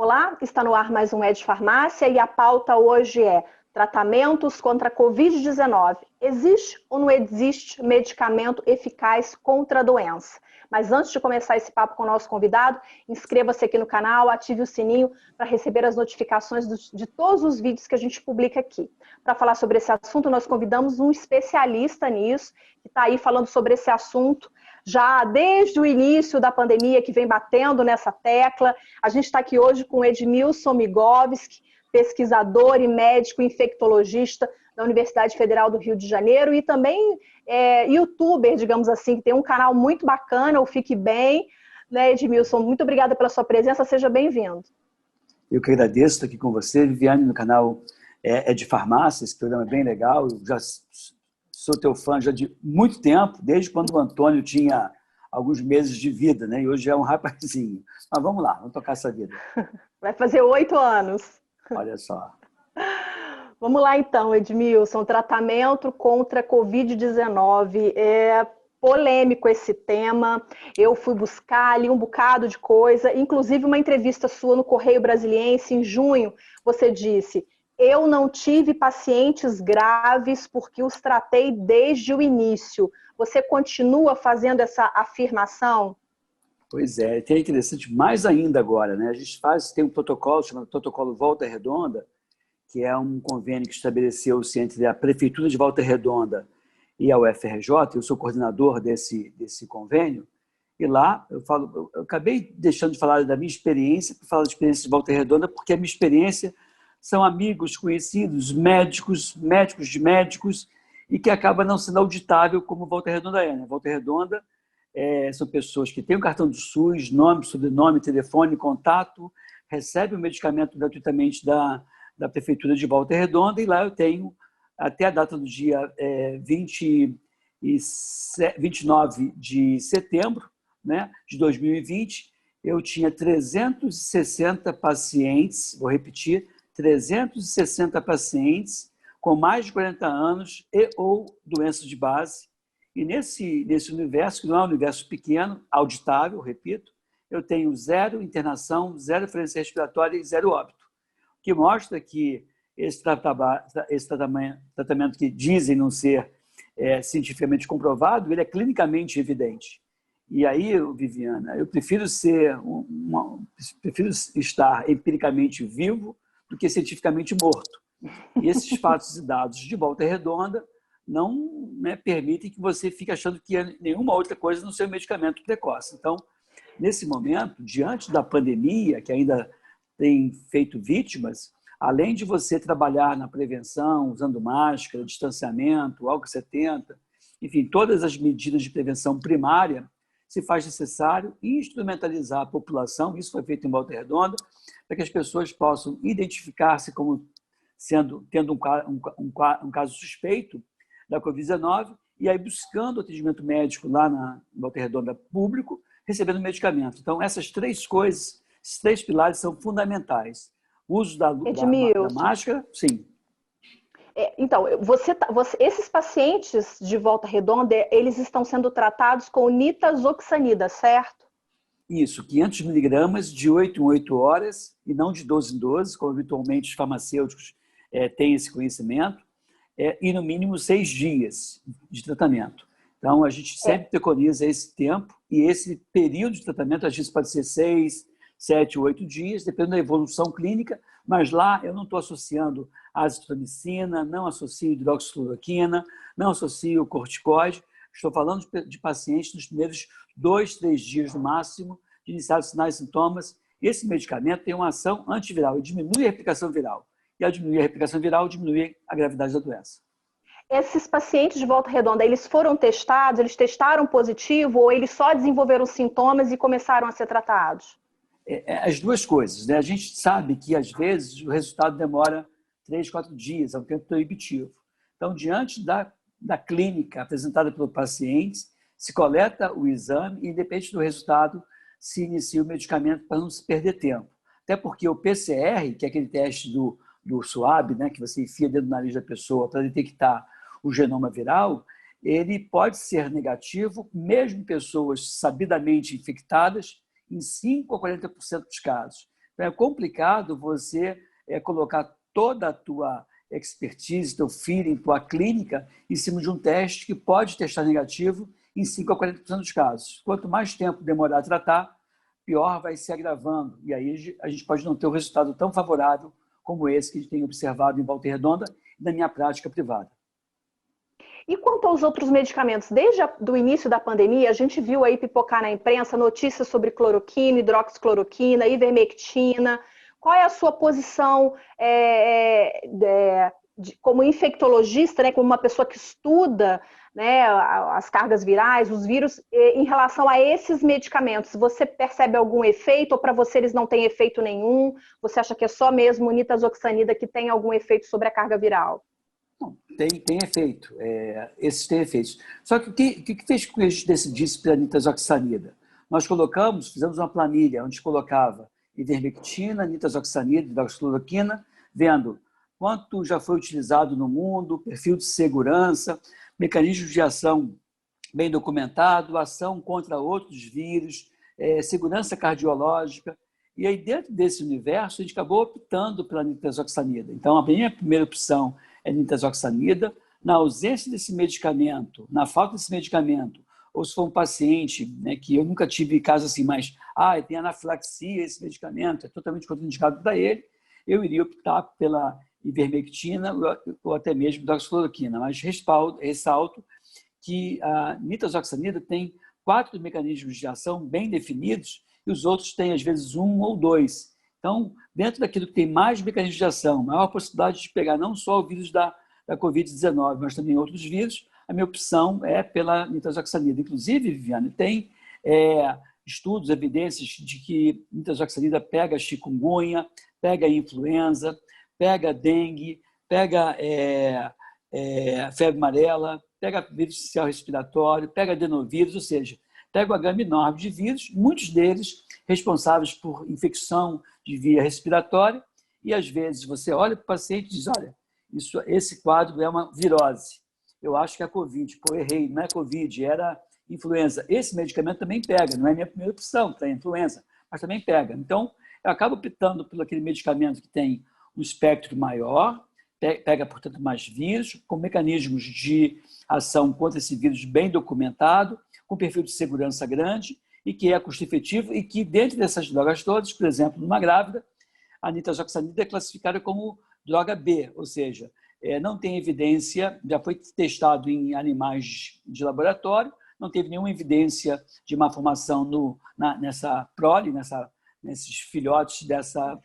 Olá, está no ar mais um Ed Farmácia e a pauta hoje é tratamentos contra a Covid-19. Existe ou não existe medicamento eficaz contra a doença? Mas antes de começar esse papo com o nosso convidado, inscreva-se aqui no canal, ative o sininho para receber as notificações de todos os vídeos que a gente publica aqui. Para falar sobre esse assunto, nós convidamos um especialista nisso, que está aí falando sobre esse assunto já desde o início da pandemia, que vem batendo nessa tecla. A gente está aqui hoje com Edmilson Migovski, pesquisador e médico infectologista da Universidade Federal do Rio de Janeiro e também youtuber, digamos assim, que tem um canal muito bacana, o Fique Bem, né, Edmilson? Muito obrigada pela sua presença, seja bem-vindo. Eu que agradeço estar aqui com você, Viviane, no canal de Farmácia, esse programa é bem legal, eu já sou teu fã já de muito tempo, desde quando o Antônio tinha alguns meses de vida, né? E hoje é um rapazinho. Mas vamos lá, vamos tocar essa vida. Vai fazer 8 anos. Olha só. Vamos lá então, Edmilson, tratamento contra a Covid-19. É polêmico esse tema, eu fui buscar ali um bocado de coisa, inclusive uma entrevista sua no Correio Brasiliense em junho, você disse: eu não tive pacientes graves porque os tratei desde o início. Você continua fazendo essa afirmação? Pois é, é interessante mais ainda agora, né? A gente tem um protocolo chamado Protocolo Volta Redonda, que é um convênio que estabeleceu-se entre a Prefeitura de Volta Redonda e a UFRJ. Eu sou coordenador desse convênio, e lá eu acabei deixando de falar da minha experiência para falar da experiência de Volta Redonda, porque a minha experiência são amigos, conhecidos, médicos de médicos, e que acaba não sendo auditável como Volta Redonda é. Né? Volta Redonda são pessoas que têm o cartão do SUS, nome, sobrenome, telefone, contato, recebem o medicamento gratuitamente da Prefeitura de Volta Redonda, e lá eu tenho, até a data do dia 29 de setembro, né, de 2020, eu tinha 360 pacientes, vou repetir, 360 pacientes com mais de 40 anos e ou doenças de base. E nesse universo, que não é um universo pequeno, auditável, repito, eu tenho 0 internação, 0 falência respiratória e 0 óbito, que mostra que esse tratamento que dizem não ser cientificamente comprovado, ele é clinicamente evidente. E aí, Viviana, eu prefiro prefiro estar empiricamente vivo do que cientificamente morto. E esses fatos e dados de Volta Redonda não permitem que você fique achando que nenhuma outra coisa não seja um medicamento precoce. Então, nesse momento, diante da pandemia, que ainda tem feito vítimas, além de você trabalhar na prevenção, usando máscara, distanciamento, álcool 70, enfim, todas as medidas de prevenção primária, se faz necessário instrumentalizar a população, isso foi feito em Volta Redonda, para que as pessoas possam identificar-se como tendo um caso suspeito da Covid-19 e aí buscando atendimento médico lá na Volta Redonda público, recebendo medicamento. Então, essas 3 coisas, esses 3 pilares são fundamentais. O uso da máscara, sim. Então, esses pacientes de Volta Redonda, eles estão sendo tratados com nitazoxanida, certo? Isso, 500 miligramas de 8 em 8 horas e não de 12 em 12, como habitualmente os farmacêuticos têm esse conhecimento, e no mínimo 6 dias de tratamento. Então, a gente sempre preconiza esse tempo, e esse período de tratamento, às vezes pode ser 6, 7, 8 dias, dependendo da evolução clínica, mas lá eu não estou associando azitromicina, não associo hidroxicloroquina, não associo corticoide, estou falando de pacientes nos primeiros 2, 3 dias no máximo, de iniciar sinais e sintomas. Esse medicamento tem uma ação antiviral e diminui a replicação viral. E ao diminuir a replicação viral, diminui a gravidade da doença. Esses pacientes de Volta Redonda, eles foram testados, eles testaram positivo ou eles só desenvolveram sintomas e começaram a ser tratados? As duas coisas, né? A gente sabe que, às vezes, o resultado demora 3, 4 dias, é um tempo proibitivo. Então, diante da clínica apresentada pelo paciente, se coleta o exame e, independente do resultado, se inicia o medicamento para não se perder tempo. Até porque o PCR, que é aquele teste do SWAB, né, que você enfia dentro do nariz da pessoa para detectar o genoma viral, ele pode ser negativo, mesmo em pessoas sabidamente infectadas, em 5 a 40% dos casos. É complicado você colocar toda a tua expertise, teu feeling, tua clínica em cima de um teste que pode testar negativo em 5 a 40% dos casos. Quanto mais tempo demorar a tratar, pior vai se agravando. E aí a gente pode não ter um resultado tão favorável como esse que a gente tem observado em Volta Redonda e na minha prática privada. E quanto aos outros medicamentos? Desde o início da pandemia, a gente viu aí pipocar na imprensa notícias sobre cloroquina, hidroxicloroquina, ivermectina. Qual é a sua posição como infectologista, né, como uma pessoa que estuda, né, as cargas virais, os vírus, em relação a esses medicamentos? Você percebe algum efeito ou para você eles não têm efeito nenhum? Você acha que é só mesmo nitazoxanida que tem algum efeito sobre a carga viral? Não, tem efeito. Esses têm efeitos. Só que o que fez com que a gente decidisse pela nitazoxanida? Nós fizemos uma planilha onde colocava ivermectina, nitazoxanida, hidroxicloroquina, vendo quanto já foi utilizado no mundo, perfil de segurança, mecanismos de ação bem documentado, ação contra outros vírus, segurança cardiológica. E aí, dentro desse universo, a gente acabou optando pela nitazoxanida. Então, a minha primeira opção é nitazoxanida. Na ausência desse medicamento, na falta desse medicamento, ou se for um paciente, né, que eu nunca tive caso assim, mas tem anafilaxia, esse medicamento é totalmente contraindicado para ele, eu iria optar pela ivermectina ou até mesmo hidroxicloroquina. Mas ressalto que a nitazoxanida tem 4 mecanismos de ação bem definidos e os outros têm, às vezes, 1 ou 2. Então, dentro daquilo que tem mais mecanismos de ação, maior possibilidade de pegar não só o vírus da Covid-19, mas também outros vírus, a minha opção é pela nitazoxanida. Inclusive, Viviane, tem estudos, evidências de que nitazoxanida pega chikungunya, pega influenza, pega dengue, pega febre amarela, pega vírus social respiratório, pega adenovírus, ou seja, pega uma gama enorme de vírus, muitos deles responsáveis por infecção de via respiratória, e às vezes você olha para o paciente e diz, olha, esse quadro é uma virose. Eu acho que é Covid. Pô, errei, não é Covid, era influenza. Esse medicamento também pega, não é a minha primeira opção para influenza, mas também pega. Então, eu acabo optando por aquele medicamento que tem um espectro maior, pega, portanto, mais vírus, com mecanismos de ação contra esse vírus bem documentado, com perfil de segurança grande e que é custo-efetivo e que, dentro dessas drogas todas, por exemplo, numa grávida, a nitazoxanida é classificada como droga B, ou seja, não tem evidência, já foi testado em animais de laboratório, não teve nenhuma evidência de malformação nessa prole, nesses filhotes dessa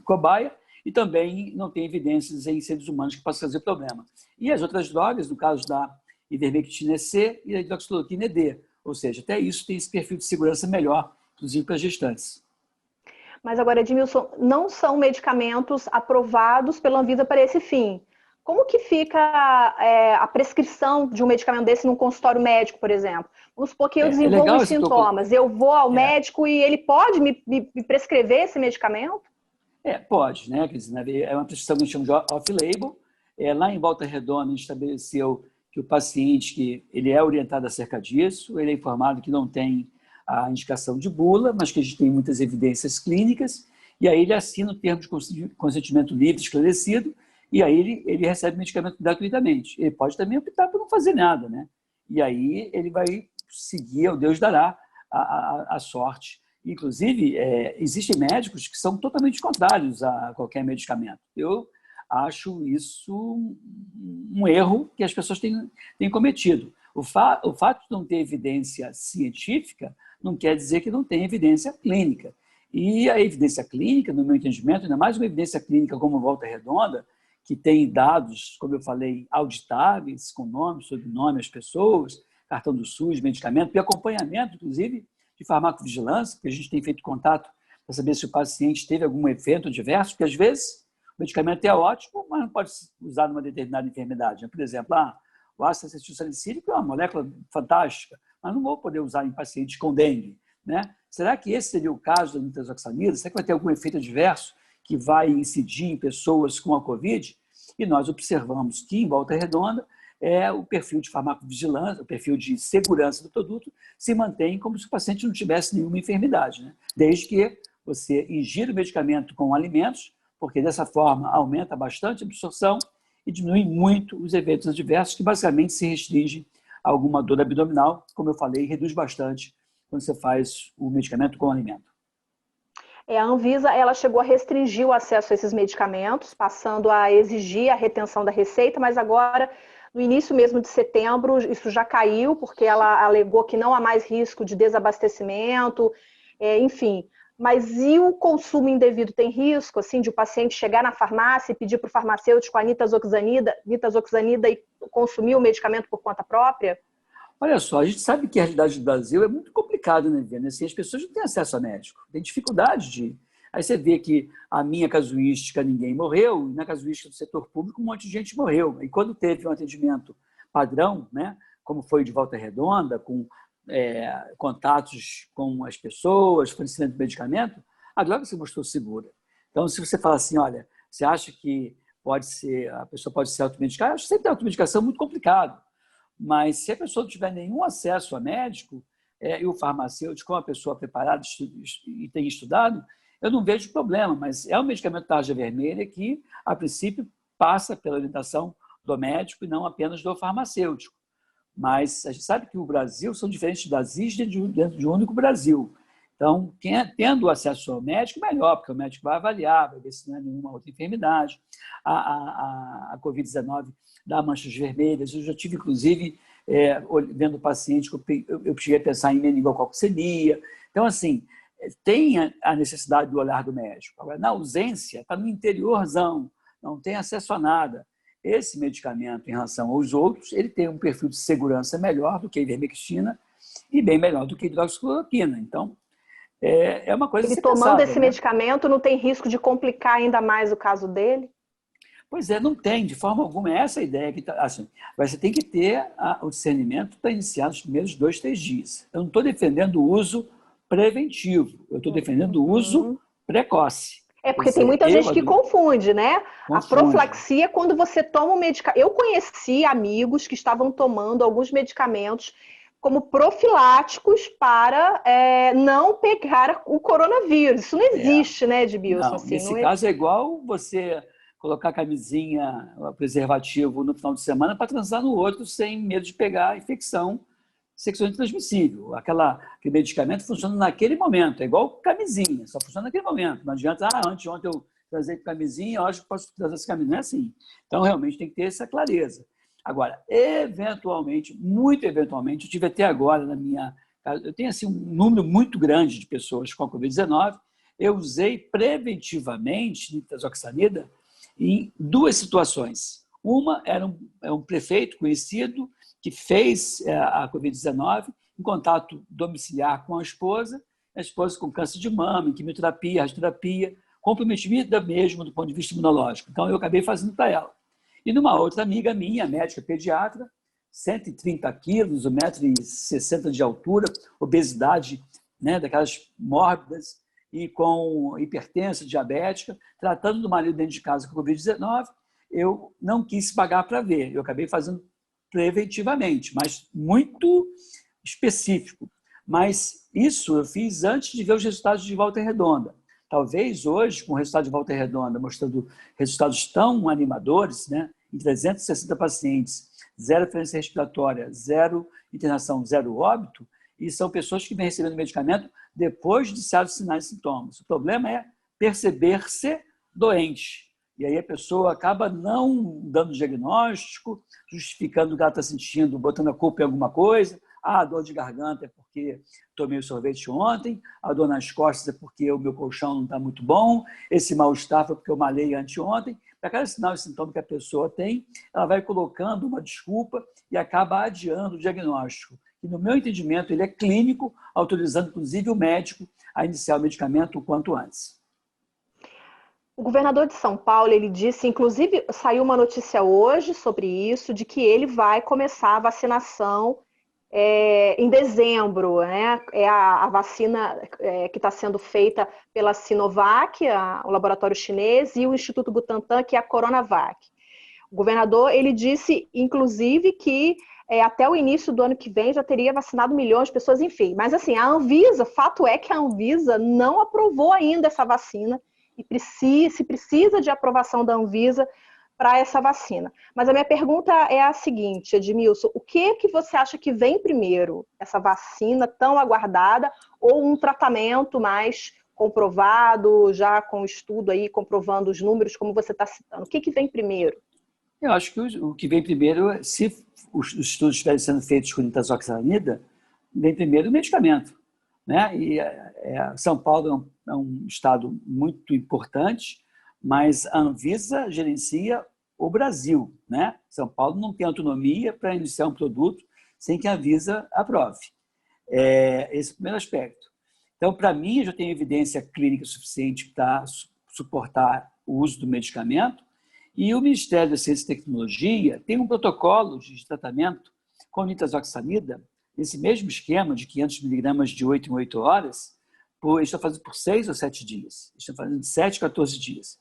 cobaia, e também não tem evidências em seres humanos que possam fazer problema. E as outras drogas, no caso da ivermectina é C e a hidroxicloroquina é D, ou seja, até isso tem esse perfil de segurança melhor, inclusive para gestantes. Mas agora, Edmilson, não são medicamentos aprovados pela Anvisa para esse fim. Como que fica a prescrição de um medicamento desse num consultório médico, por exemplo? Vamos supor que eu desenvolvo os sintomas. Eu vou ao médico e ele pode me prescrever esse medicamento? Pode, né? Quer dizer, é uma prescrição que a gente chama de off-label. Lá em Volta Redonda, a gente estabeleceu que o paciente que ele é orientado acerca disso, ele é informado que não tem a indicação de bula, mas que a gente tem muitas evidências clínicas, e aí ele assina o termo de consentimento livre, esclarecido, e aí ele recebe o medicamento gratuitamente. Ele pode também optar por não fazer nada, né? E aí ele vai seguir, o Deus dará a sorte. Inclusive, existem médicos que são totalmente contrários a qualquer medicamento. Eu acho isso um erro que as pessoas têm cometido. O fato de não ter evidência científica não quer dizer que não tem evidência clínica. E a evidência clínica, no meu entendimento, ainda mais uma evidência clínica como Volta Redonda, que tem dados, como eu falei, auditáveis, com nome, sobrenome, as pessoas, cartão do SUS, medicamento e acompanhamento, inclusive, de farmacovigilância, porque a gente tem feito contato para saber se o paciente teve algum evento adverso, porque às vezes o medicamento é ótimo, mas não pode ser usado numa determinada enfermidade. Por exemplo, o ácido acetilsalicílico é uma molécula fantástica, mas não vou poder usar em pacientes com dengue, né? Será que esse seria o caso da nitazoxanida? Será que vai ter algum efeito adverso que vai incidir em pessoas com a Covid? E nós observamos que, em Volta Redonda, o perfil de farmacovigilância, o perfil de segurança do produto se mantém como se o paciente não tivesse nenhuma enfermidade, né? Desde que você ingira o medicamento com alimentos, porque dessa forma aumenta bastante a absorção e diminui muito os eventos adversos, que basicamente se restringem a alguma dor abdominal, como eu falei, reduz bastante quando você faz o medicamento com alimento. A Anvisa ela chegou a restringir o acesso a esses medicamentos, passando a exigir a retenção da receita, mas agora, no início mesmo de setembro, isso já caiu, porque ela alegou que não há mais risco de desabastecimento, enfim. Mas e o consumo indevido tem risco, assim, de o paciente chegar na farmácia e pedir para o farmacêutico a nitazoxanida e consumir o medicamento por conta própria? Olha só, a gente sabe que a realidade do Brasil é muito complicada, né, Viviane? Assim, as pessoas não têm acesso a médico, têm dificuldade de... Aí você vê que a minha casuística ninguém morreu, e na casuística do setor público um monte de gente morreu. E quando teve um atendimento padrão, né, como foi de Volta Redonda, com contatos com as pessoas, fornecimento de medicamento, a droga se mostrou segura. Então, se você fala assim, olha, você acha que a pessoa pode se automedicar? Eu acho que sempre a automedicação é muito complicado. Mas se a pessoa não tiver nenhum acesso a médico, e o farmacêutico, uma pessoa preparada e tem estudado, eu não vejo problema, mas é um medicamento tarja vermelha que, a princípio, passa pela orientação do médico e não apenas do farmacêutico. Mas a gente sabe que o Brasil são diferentes das ilhas dentro de um único Brasil. Então, tendo acesso ao médico, melhor, porque o médico vai avaliar, vai ver se não é nenhuma outra enfermidade. A Covid-19 dá manchas vermelhas. Eu já tive, inclusive, vendo o paciente, eu cheguei a pensar em meningococcemia. Então, assim, tem a necessidade do olhar do médico. Agora, na ausência, está no interiorzão, não tem acesso a nada. Esse medicamento, em relação aos outros, ele tem um perfil de segurança melhor do que a ivermectina e bem melhor do que a hidroxicloroquina. Então, é uma coisa a ser tomando pensada, esse medicamento, não tem risco de complicar ainda mais o caso dele? Pois é, não tem, de forma alguma. É essa a ideia que assim, você tem que ter o discernimento para iniciar nos primeiros 2, 3 dias. Eu não estou defendendo o uso preventivo, eu estou defendendo o uso precoce. Porque tem muita gente que confunde, né? A profilaxia é quando você toma um medicamento. Eu conheci amigos que estavam tomando alguns medicamentos como profiláticos para não pegar o coronavírus. Isso não existe, né, Edmilson? Não, assim, nesse caso é igual você colocar camisinha, preservativo no final de semana para transar no outro sem medo de pegar a infecção sexualmente transmissível. Aquele medicamento funciona naquele momento, é igual camisinha, só funciona naquele momento. Não adianta, anteontem eu transei com camisinha, hoje eu posso trazer essa camisinha. Não é assim. Então, realmente, tem que ter essa clareza. Agora, eventualmente, muito eventualmente, eu tive até agora na minha... Eu tenho assim, um número muito grande de pessoas com a Covid-19, eu usei preventivamente nitazoxanida em 2 situações. Uma era um prefeito conhecido que fez a Covid-19 em contato domiciliar com a esposa com câncer de mama, quimioterapia, radioterapia, comprometida mesmo do ponto de vista imunológico. Então, eu acabei fazendo para ela. E numa outra amiga minha, médica pediatra, 130 quilos, 1,60 m de altura, obesidade, né, daquelas mórbidas, e com hipertensa, diabética, tratando do marido dentro de casa com Covid-19, eu não quis pagar para ver. Eu acabei fazendo preventivamente, mas muito específico. Mas isso eu fiz antes de ver os resultados de Volta Redonda. Talvez hoje, com o resultado de Volta Redonda, mostrando resultados tão animadores, né, em 360 pacientes, 0 falência respiratória, 0 internação, 0 óbito, e são pessoas que vêm recebendo medicamento depois de certos sinais e sintomas. O problema é perceber-se doente. E aí a pessoa acaba não dando diagnóstico, justificando o que ela está sentindo, botando a culpa em alguma coisa. A dor de garganta é porque tomei o sorvete ontem, a dor nas costas é porque o meu colchão não está muito bom, esse mal-estar foi porque eu malhei anteontem. Para cada sinal e sintoma que a pessoa tem, ela vai colocando uma desculpa e acaba adiando o diagnóstico. E, no meu entendimento, ele é clínico, autorizando, inclusive, o médico a iniciar o medicamento o quanto antes. O governador de São Paulo, ele disse, inclusive, saiu uma notícia hoje sobre isso, de que ele vai começar a vacinação em dezembro, né? É a vacina que está sendo feita pela Sinovac, o laboratório chinês, e o Instituto Butantan, que é a Coronavac. O governador, ele disse, inclusive, que até o início do ano que vem já teria vacinado milhões de pessoas, enfim. Mas assim, a Anvisa, fato é que a Anvisa não aprovou ainda essa vacina e se precisa de aprovação da Anvisa para essa vacina. Mas a minha pergunta é a seguinte, Edmilson, o que você acha que vem primeiro? Essa vacina tão aguardada ou um tratamento mais comprovado, já com estudo aí, comprovando os números, como você está citando? O que vem primeiro? Eu acho que o que vem primeiro, se os estudos estiverem sendo feitos com nitazoxanida, vem primeiro o medicamento, né? E São Paulo é um estado muito importante, mas a Anvisa gerencia o Brasil, né? São Paulo não tem autonomia para iniciar um produto sem que a Anvisa aprove. Esse é o primeiro aspecto. Então, para mim, eu já tenho evidência clínica suficiente para suportar o uso do medicamento, e o Ministério da Ciência e Tecnologia tem um protocolo de tratamento com nitazoxanida, esse mesmo esquema de 500 miligramas de 8 em 8 horas, eles estão fazendo por 6 ou 7 dias. Eles estão fazendo de 7 a 14 dias.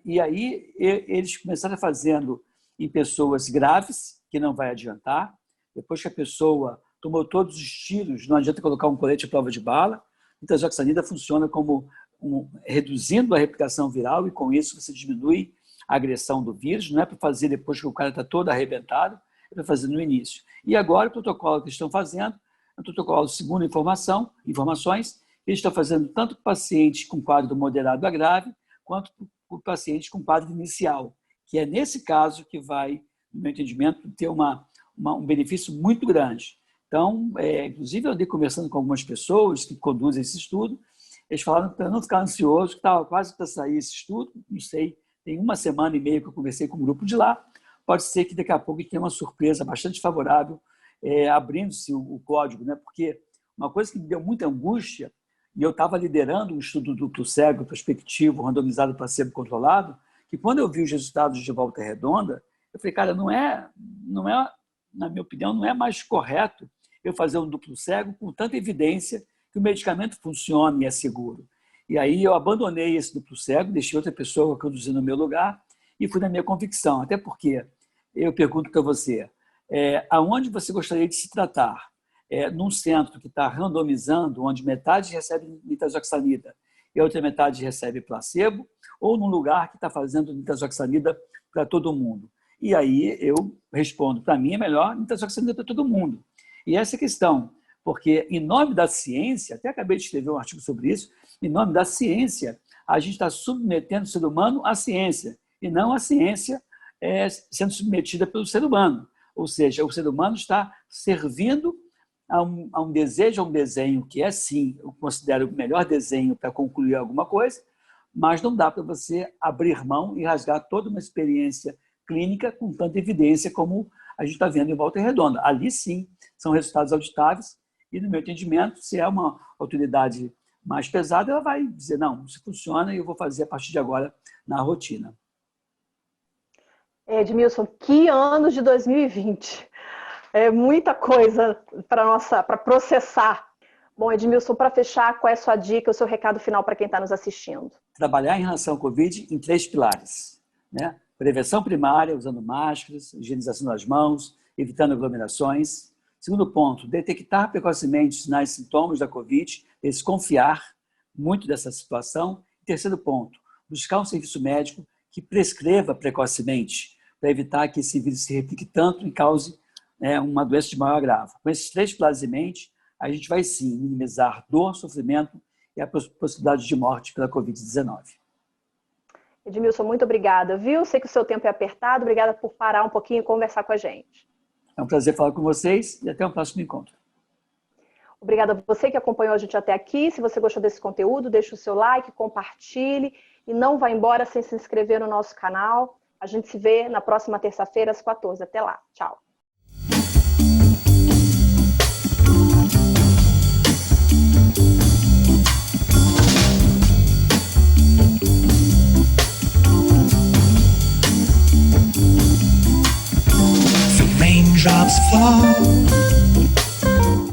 E aí, eles começaram fazendo em pessoas graves, que não vai adiantar. Depois que a pessoa tomou todos os tiros, não adianta colocar um colete à prova de bala. Nitazoxanida funciona como reduzindo a replicação viral, e com isso você diminui a agressão do vírus. Não é para fazer depois que o cara está todo arrebentado, é para fazer no início. E agora o protocolo que estão fazendo é um protocolo segundo informações, eles estão fazendo tanto para pacientes com quadro moderado a grave, quanto para pacientes com quadro inicial, que é nesse caso que vai, no meu entendimento, ter um benefício muito grande. Então, inclusive eu andei conversando com algumas pessoas que conduzem esse estudo, eles falaram para não ficar ansioso, que estava quase para sair esse estudo, não sei, tem 1 semana e meia que eu conversei com um grupo de lá, pode ser que daqui a pouco tenha uma surpresa bastante favorável, abrindo-se o código, né? Porque uma coisa que me deu muita angústia, e eu estava liderando um estudo duplo cego, prospectivo, randomizado, placebo controlado, que quando eu vi os resultados de Volta Redonda, eu falei, cara, não é, na minha opinião, não é mais correto eu fazer um duplo cego com tanta evidência que o medicamento funciona e é seguro. E aí eu abandonei esse duplo cego, deixei outra pessoa conduzir no meu lugar e fui na minha convicção. Até porque eu pergunto para você, aonde você gostaria de se tratar? Num centro que está randomizando, onde metade recebe nitazoxanida e a outra metade recebe placebo, ou num lugar que está fazendo nitazoxanida para todo mundo? E aí eu respondo, para mim é melhor nitazoxanida para todo mundo. E essa é a questão, porque em nome da ciência, até acabei de escrever um artigo sobre isso, em nome da ciência, a gente está submetendo o ser humano à ciência, e não a ciência sendo submetida pelo ser humano. Ou seja, o ser humano está servindo a um desejo, a um desenho que é, sim, eu considero o melhor desenho para concluir alguma coisa, mas não dá para você abrir mão e rasgar toda uma experiência clínica com tanta evidência como a gente está vendo em Volta Redonda. Ali, sim, são resultados auditáveis e, no meu entendimento, se é uma autoridade mais pesada, ela vai dizer, não, isso funciona e eu vou fazer a partir de agora na rotina. Edmilson, que anos de 2020. É muita coisa para processar. Bom, Edmilson, para fechar, qual é a sua dica, o seu recado final para quem está nos assistindo? Trabalhar em relação ao Covid em 3 pilares, né? Prevenção primária, usando máscaras, higienização das mãos, evitando aglomerações. Segundo ponto, detectar precocemente sinais e sintomas da Covid, desconfiar muito dessa situação. Terceiro ponto, buscar um serviço médico que prescreva precocemente, para evitar que esse vírus se replique tanto e cause uma doença de maior agravo. Com esses 3 pilares em mente, a gente vai sim minimizar dor, sofrimento e a possibilidade de morte pela Covid-19. Edmilson, muito obrigada, viu? Sei que o seu tempo é apertado, obrigada por parar um pouquinho e conversar com a gente. É um prazer falar com vocês e até o próximo encontro. Obrigada a você que acompanhou a gente até aqui. Se você gostou desse conteúdo, deixe o seu like, compartilhe e não vá embora sem se inscrever no nosso canal. A gente se vê na próxima terça-feira às 14. Até lá. Tchau. Raindrops fall